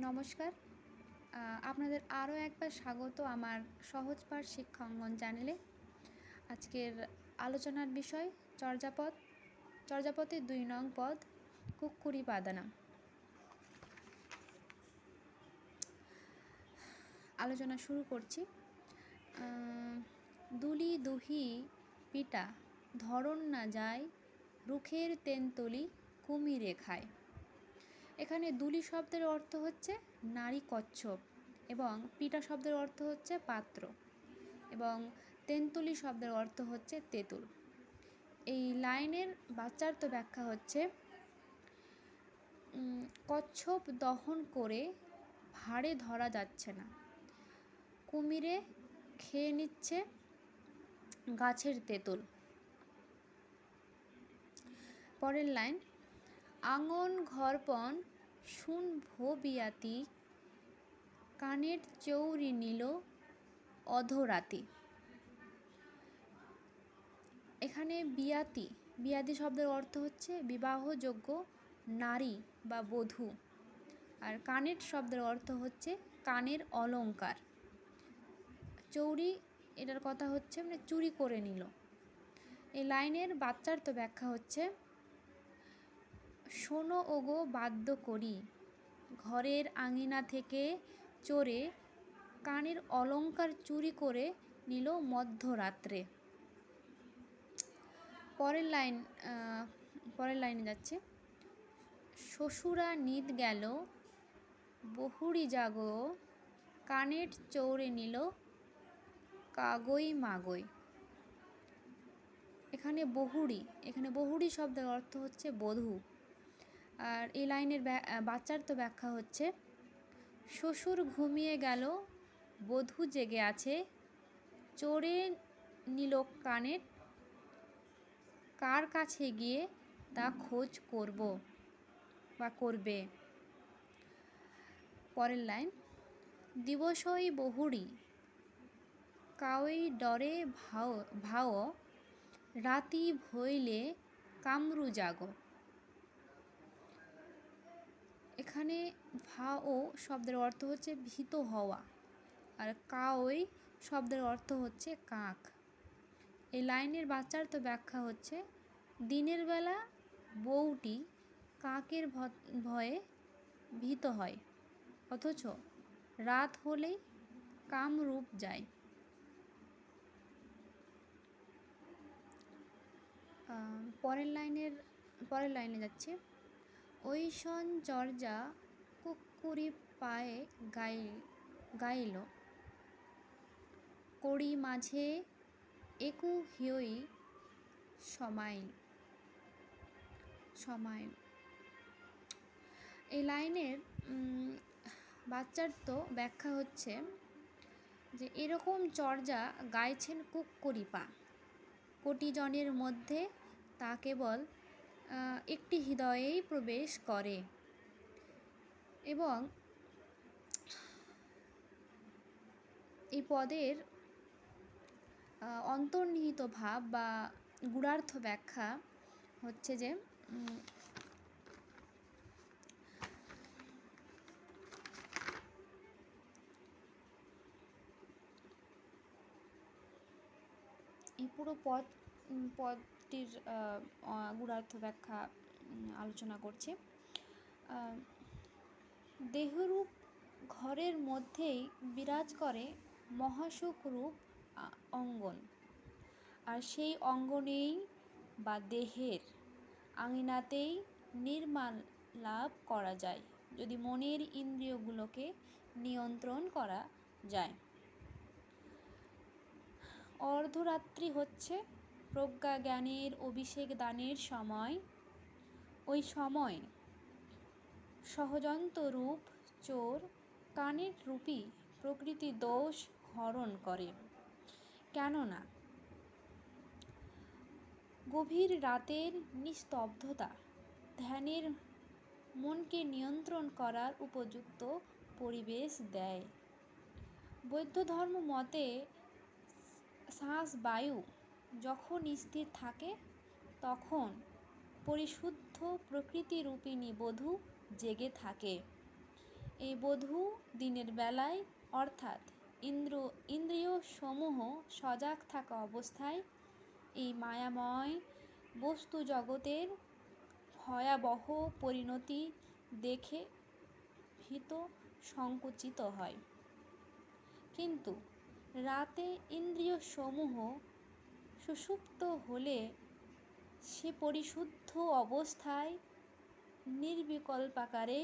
নমস্কার। আপনাদের আরও একবার স্বাগত আমার সহজ পাঠ শিক্ষা অঙ্গন চ্যানেলে। আজকের আলোচনার বিষয় চর্যাপদ। চর্যাপদের ২ নং পদ কুক্কুরি পাদানা। আলোচনা শুরু করছি। দুলি দুহি পিটা ধরন না যায়, রুখের তেন্তলি কুমিরে খায়। এখানে দুলি শব্দের অর্থ হচ্ছে নারী কচ্ছপ এবং পিটা শব্দের অর্থ হচ্ছে পাত্র এবং তেন্তুলি শব্দের অর্থ হচ্ছে তেঁতুল। এই লাইনের বাচ্চার্থ ব্যাখ্যা হচ্ছে কচ্ছপ দহন করে ভাঁড়ে ধরা যাচ্ছে না, কুমিরে খেয়ে নিচ্ছে গাছের তেঁতুল। পরের লাইন, আঙন ঘরপন শুন ভো বিয়াতি, কানের চৌরি নিল অধরাতি। এখানে বিয়াতি শব্দের অর্থ হচ্ছে বিবাহযোগ্য নারী বা বধূ, আর কানের শব্দের অর্থ হচ্ছে কানের অলংকার। চৌরি এটার কথা হচ্ছে মানে চুরি করে নিল। এই লাইনের বাচ্চার্থ ব্যাখ্যা হচ্ছে শোনো ওগো বাদ্য করি, ঘরের আঙিনা থেকে চোরে কানের অলংকার চুরি করে নিল মধ্যরাত্রে। পরের লাইনে যাচ্ছে, শ্বশুরা নিদ গেল বহুড়ি জাগো, কানের চৌরে নিল কাগই মাগই। এখানে বহুড়ি শব্দের অর্থ হচ্ছে বধূ, আর এই লাইনের বাচ্চার্থ ব্যাখ্যা হচ্ছে শ্বশুর ঘুমিয়ে গেল, বধূ জেগে আছে, চোরে নিল কানের, কার কাছে গিয়ে তা খোঁজ করব বা করবে। পরের লাইন, দিবসই বহুড়ি কাউই ডরে ভাও, রাতি ভইলে কামরু জাগো। এখানে ভাও শব্দের অর্থ হচ্ছে ভীত হওয়া, আর কাউই শব্দের অর্থ হচ্ছে কাক। এই লাইনের বাচ্চার্থ ব্যাখ্যা হচ্ছে দিনের বেলা বউটি কাকের ভয়ে ভীত হয়, অথচ রাত হলেই কামরূপ যায়। পরের লাইনে যাচ্ছে, ঐশন চর্যা কুক্কুরি পায়ে গাইল, কড়ি মাঝে একু হিয়ই সমাইল। এই লাইনের বাচ্চার্থ ব্যাখ্যা হচ্ছে যে এরকম চর্যা গাইছেন কুক্কুরি পা, কোটি জনের মধ্যে তা কেবল একটি হৃদয়েই প্রবেশ করে, এবং এই পদের অন্তর্নিহিত ভাব বা গূঢ়ার্থ ব্যাখ্যা হচ্ছে যে এই পুরো পদটির গূঢ়ার্থ ব্যাখ্যা আলোচনা করছে। দেহরূপ ঘরের মধ্যেই বিরাজ করে মহাসুখরূপ অঙ্গন, আর সেই অঙ্গনেই বা দেহের আঙিনাতেই নির্মাণ লাভ করা যায় যদি মনের ইন্দ্রিয়গুলোকে নিয়ন্ত্রণ করা যায়। অর্ধরাত্রি হচ্ছে প্রজ্ঞা জ্ঞানের অভিষেক দানের সময়। ওই সময় সহজন্ত রূপ চোর কানের রূপী প্রকৃতি দোষ হরণ করে, কেননা গভীর রাতের নিস্তব্ধতা ধ্যানের মনকে নিয়ন্ত্রণ করার উপযুক্ত পরিবেশ দেয়। বৌদ্ধ ধর্ম মতে শ্বাস বায়ু যখন স্থির থাকে তখন পরিশুদ্ধ প্রকৃতিরূপিণী বধূ জেগে থাকে। এই বধূ দিনের বেলায় অর্থাৎ ইন্দ্রিয় সমূহ সজাগ থাকা অবস্থায় এই মায়াময় বস্তু জগতের ভয়াবহ পরিণতি দেখে ভীত সংকুচিত হয়। কিন্তু রাতে ইন্দ্রিয় সমূহ সুষুপ্ত হলে সে পরিশুদ্ধ অবস্থায় নির্বিকল্পাকারে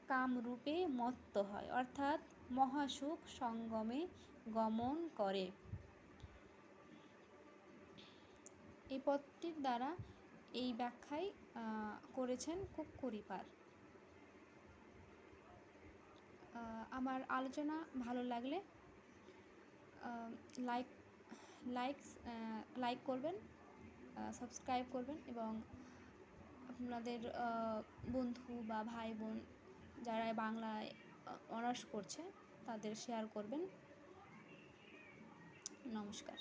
কামরূপে মত্ত হয়, অর্থাৎ মহাসুখ সঙ্গমে গমন করে। এই পদটির দ্বারা এই ব্যাখ্যাই করেছেন কুক্কুরিপার। আমার আলোচনা ভালো লাগলে লাইক করবেন, সাবস্ক্রাইব করবেন এবং আপনাদের বন্ধু বা ভাই বোন যারা বাংলায় অনার্স করছে তাদের শেয়ার করবেন। নমস্কার।